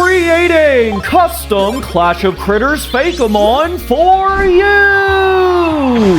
creating custom Clash of Critters Fakemon for you!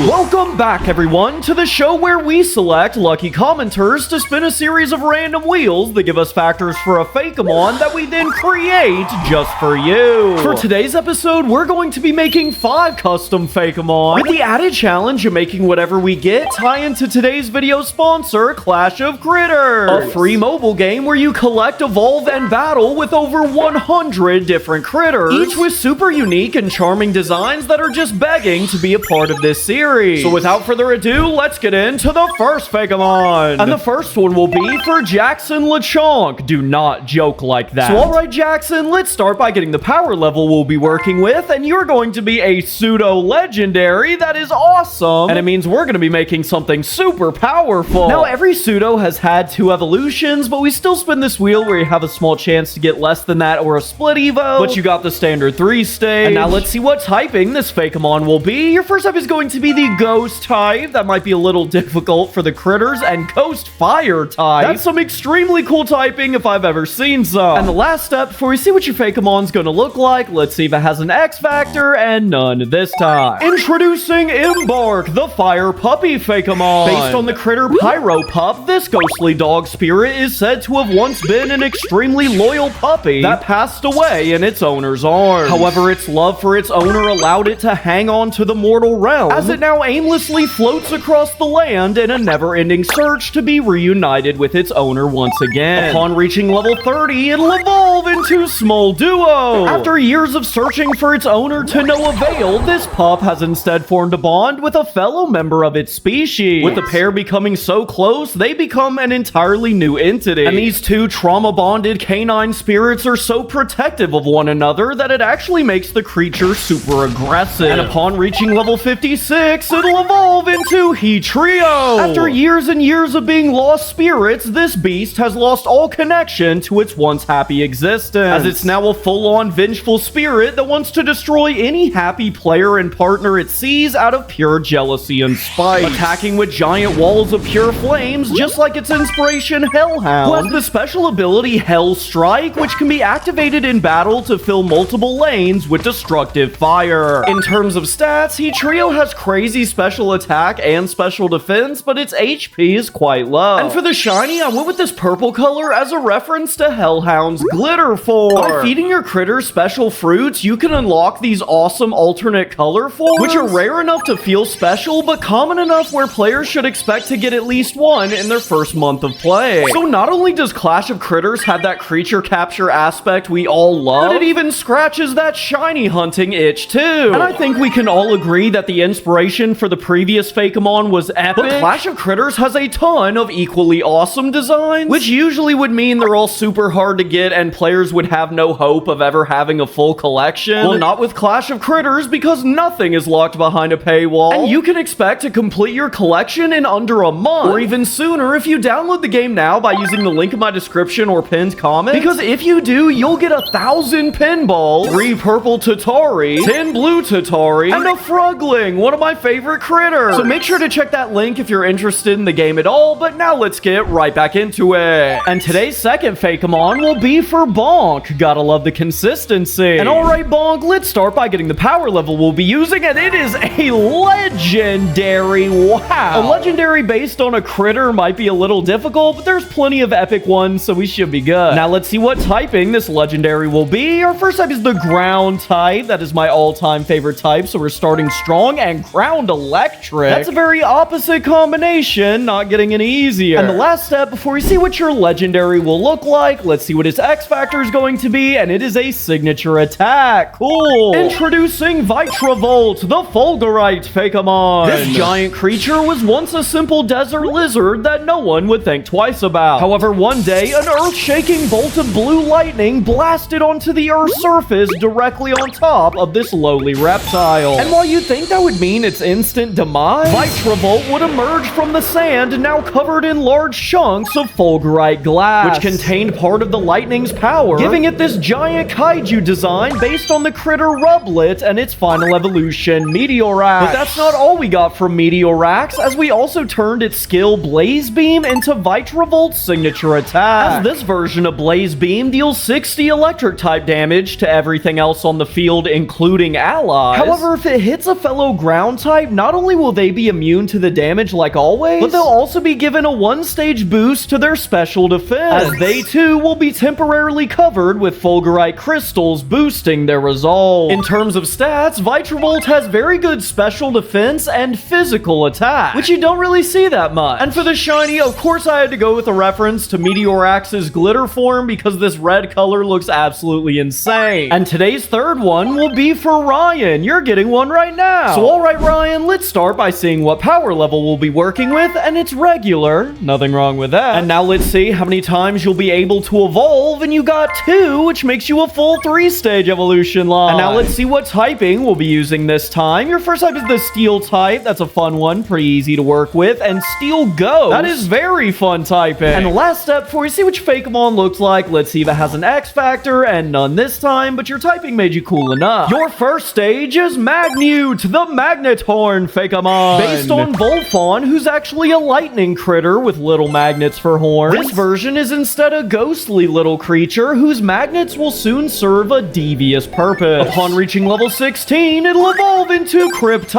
Welcome back, everyone, to the show where we select lucky commenters to spin a series of random wheels that give us factors for a Fakemon that we then create just for you. For today's episode, we're going to be making 5 custom Fakemon, with the added challenge of making whatever we get tie into today's video sponsor, Clash of Critters, a free mobile game where you collect, evolve, and battle with over 100 different critters, each with super unique and charming designs that are just begging to be a part of this series. So without further ado, let's get into the first Fakemon. And the first one will be for Jackson LeChonk. Do not joke like that. So alright, Jackson, let's start by getting the power level we'll be working with, and you're going to be a pseudo-legendary. That is awesome. And it means we're going to be making something super powerful. Now, every pseudo has had 2 evolutions, but we still spin this wheel where you have a small chance to get less than that or a split evo, but you got the standard 3 stage. And now let's see what typing this Fakemon will be. Your first type is going to be the Ghost type. That might be a little difficult for the critters. And Ghost Fire type. That's some extremely cool typing if I've ever seen some. And the last step, before we see what your Fakemon's gonna look like, let's see if it has an X factor, and none this time. Introducing Embark, the Fire Puppy Fakemon. Based on the critter Pyro Pup, this ghostly dog spirit is said to have once been an extremely loyal puppy that passed away in its owner's arms. However, its love for its owner allowed it to hang on to the mortal realm, as it now aimlessly floats across the land in a never-ending search to be reunited with its owner once again. Upon reaching level 30, it'll evolve into Small Duo. After years of searching for its owner to no avail, this pup has instead formed a bond with a fellow member of its species. With the pair becoming so close, they become an entirely new entity. And these two trauma-bonded canine spirits are so protective of one another that it actually makes the creature super aggressive. And upon reaching level 56, it'll evolve into Trio. After years and years of being lost spirits, this beast has lost all connection to its once happy existence, as it's now a full-on vengeful spirit that wants to destroy any happy player and partner it sees out of pure jealousy and spite, attacking with giant walls of pure flames, just like its inspiration Hellhound, who has the special ability Hell Strike, which can be activated in battle to fill multiple lanes with destructive fire. In terms of stats, Trio has crazy special attack and special defense, but its HP is quite low. And for the shiny, I went with this purple color as a reference to Hellhound's glitter form. By feeding your critters special fruits, you can unlock these awesome alternate color forms, which are rare enough to feel special, but common enough where players should expect to get at least one in their first month of play. So not only does Clash of Critters have that creature capture aspect we all love, but it even scratches that shiny hunting itch too. And I think we can all agree that the inspiration for the previous Fakemon was epic, but Clash of Critters has a ton of equally awesome designs, which usually would mean they're all super hard to get and players would have no hope of ever having a full collection. Well, not with Clash of Critters, because nothing is locked behind a paywall, and you can expect to complete your collection in under a month, or even sooner if you download the game now by using the link in my description or pinned comment, because if you do, you'll get 1,000 pinballs, 3 purple Tatari, 10 blue Tatari, and a Frugling, one of my favorite critters. So make sure to check that link if you're interested in the game at all, but now let's get right back into it. And today's second Fakemon will be for Bonk. Gotta love the consistency. And alright, Bonk, let's start by getting the power level we'll be using, and it is a legendary. Wow. A legendary based on a critter might be a little difficult, but there's plenty of epic ones, so we should be good. Now let's see what typing this legendary will be. Our first type is the ground type. That is my all-time favorite type, so we're starting strong, and ground electric. That's a very opposite combination, not getting any easier. And the last step, before we see what your legendary will look like, let's see what its X factor is going to be, and it is a signature attack. Cool. Introducing Vitravolt, the Fulgurite Fakemon. This giant creature was once a simple desert lizard that no one would think twice about. However, one day, an earth-shaking bolt of blue lightning blasted onto the Earth's surface directly on top of this lowly reptile. And while you'd think that would mean mean its instant demise? Vitravolt would emerge from the sand, now covered in large chunks of fulgurite glass, which contained part of the lightning's power, giving it this giant kaiju design based on the critter Rublet and its final evolution, Meteorax. But that's not all we got from Meteorax, as we also turned its skill Blaze Beam into Vitravolt's signature attack. As this version of Blaze Beam deals 60 electric type damage to everything else on the field, including allies. However, if it hits a fellow ground type, not only will they be immune to the damage like always, but they'll also be given a one-stage boost to their special defense, as they too will be temporarily covered with fulgurite crystals, boosting their resolve. In terms of stats, Vitravolt has very good special defense and physical attack, which you don't really see that much. And for the shiny, of course I had to go with a reference to Meteorax's glitter form because this red color looks absolutely insane. And today's third one will be for Ryan. You're getting one right now. So alright Ryan, let's start by seeing what power level we'll be working with, and it's regular. Nothing wrong with that. And now let's see how many times you'll be able to evolve, and you got 2, which makes you a full 3-stage evolution line. And now let's see what typing we'll be using this time. Your first type is the Steel type. That's a fun one, pretty easy to work with. And Steel Ghost. That is very fun typing. And the last step, before we see which Fakemon looks like, let's see if it has an X Factor, and none this time, but your typing made you cool enough. Your first stage is Magute, the Magnetorn Fakemon. Based on Volfon, who's actually a lightning critter with little magnets for horns. This version is instead a ghostly little creature whose magnets will soon serve a devious purpose. Upon reaching level 16, it'll evolve into Cryption.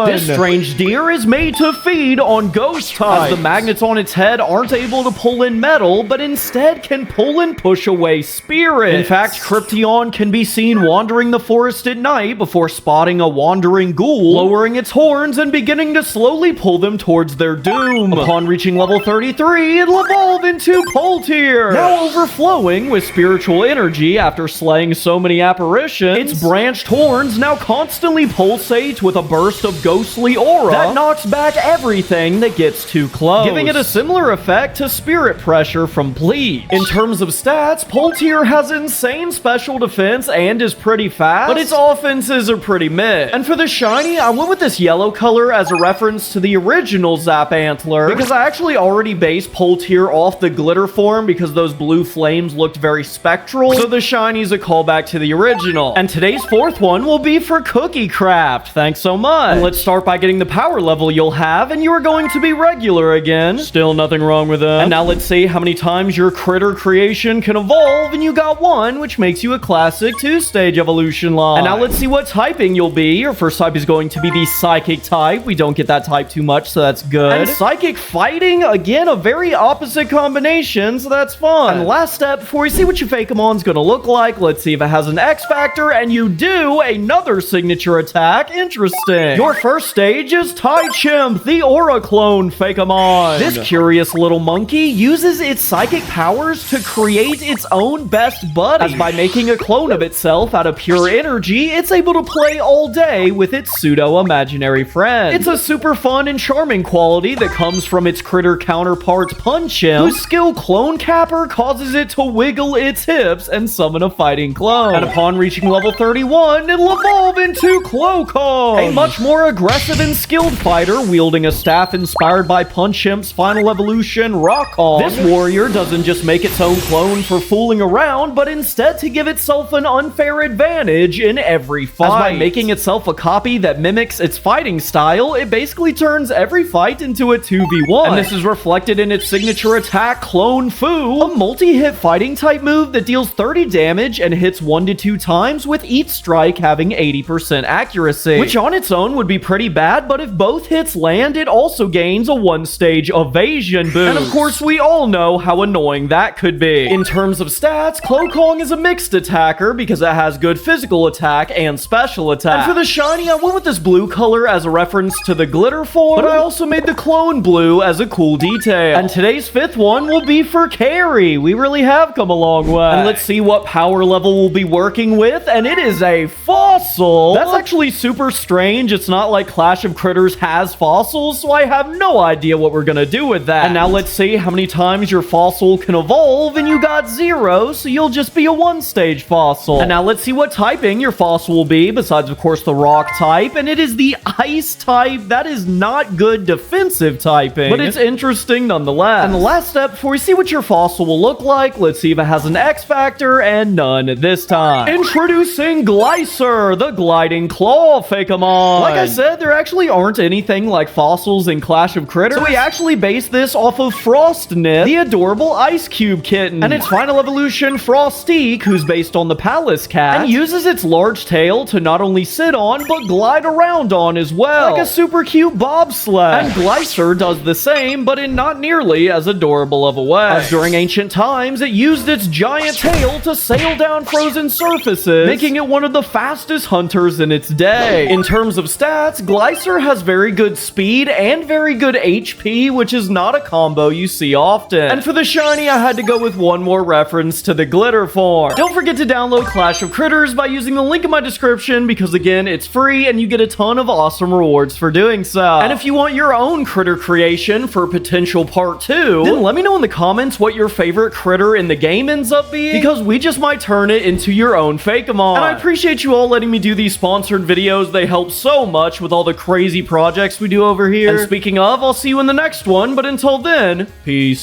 This strange deer is made to feed on ghost types, as the magnets on its head aren't able to pull in metal, but instead can pull and push away spirits. In fact, Cryption can be seen wandering the forest at night before spotting a wandering ghoul, lowering its horns and beginning to slowly pull them towards their doom. Upon reaching level 33, it'll evolve into Poltier, now overflowing with spiritual energy after slaying so many apparitions. Its branched horns now constantly pulsate with a burst of ghostly aura that knocks back everything that gets too close, giving it a similar effect to Spirit Pressure from Bleach. In terms of stats, Poltier has insane special defense and is pretty fast, but its offenses are pretty mid. And for the shiny, I went with this yellow color as a reference to the original Zap Antler, because I actually already based Poltier off the glitter form because those blue flames looked very spectral, so the shiny's a callback to the original. And today's fourth one will be for Cookie Craft. Thanks so much. And let's start by getting the power level you'll have, and you are going to be regular again. Still nothing wrong with that. And now let's see how many times your critter creation can evolve, and you got 1, which makes you a classic 2-stage evolution line. And now let's see what typing you'll be. Your first type is going to be the Psychic type. We don't get that type too much, so that's good. And Psychic Fighting, again, a very opposite combination, so that's fun. And last step, before we see what your Fakemon's gonna look like, let's see if it has an X Factor, and you do another signature attack. Interesting. Your first stage is Tai Chimp, the Aura Clone Fakemon. This curious little monkey uses its psychic powers to create its own best buddy, as by making a clone of itself out of pure energy, it's able to play all day with its pseudo-imaginary friend. It's a super fun and charming quality that comes from its critter counterpart Punchimp, whose skill Clone Capper causes it to wiggle its hips and summon a fighting clone. And upon reaching level 31, it'll evolve into Clocom, a much more aggressive and skilled fighter wielding a staff inspired by Punchimp's final evolution, Rockon. This warrior doesn't just make its own clone for fooling around, but instead to give itself an unfair advantage in every fight. As by making itself a copy that mimics its fighting style, it basically turns every fight into a 2v1. And this is reflected in its signature attack, Clone Fu, a multi-hit fighting type move that deals 30 damage and hits 1 to 2 times, with each strike having 80% accuracy, which on its own would be pretty bad, but if both hits land, it also gains a 1-stage evasion boost. And of course, we all know how annoying that could be. In terms of stats, Clocong is a mixed attacker because it has good physical attack and special attack. And for the shiny, I went with this blue color as a reference to the glitter form, but I also made the clone blue as a cool detail. And today's fifth one will be for Carrie. We really have come a long way. And let's see what power level we'll be working with, and it is a fossil fossil. That's actually super strange. It's not like Clash of Critters has fossils, so I have no idea what we're gonna do with that. And now let's see how many times your fossil can evolve, and you got 0, so you'll just be a 1-stage fossil. And now let's see what typing your fossil will be, besides of course the rock type, and it is the ice type. That is not good defensive typing, but it's interesting nonetheless. And the last step, before we see what your fossil will look like, let's see if it has an X factor, and none this time. Introducing Glycer, the gliding claw Fakemon. Like I said, there actually aren't anything like fossils in Clash of Critters, so we actually based this off of Frostnip, the adorable ice cube kitten, and its final evolution, Frostique, who's based on the Palace cat, and uses its large tail to not only sit on, but glide around on as well, like a super cute bobsled. And Glycer does the same, but in not nearly as adorable of a way, as during ancient times, it used its giant tail to sail down frozen surfaces, making it one of the fastest hunters in its day. In terms of stats, Glycer has very good speed and very good HP, which is not a combo you see often. And for the shiny, I had to go with one more reference to the glitter form. Don't forget to download Clash of Critters by using the link in my description, because again, it's free and you get a ton of awesome rewards for doing so. And if you want your own critter creation for potential part 2, then let me know in the comments what your favorite critter in the game ends up being, because we just might turn it into your own Fakemon. And I appreciate you all letting me do these sponsored videos. They help so much with all the crazy projects we do over here. And speaking of, I'll see you in the next one, but until then, peace.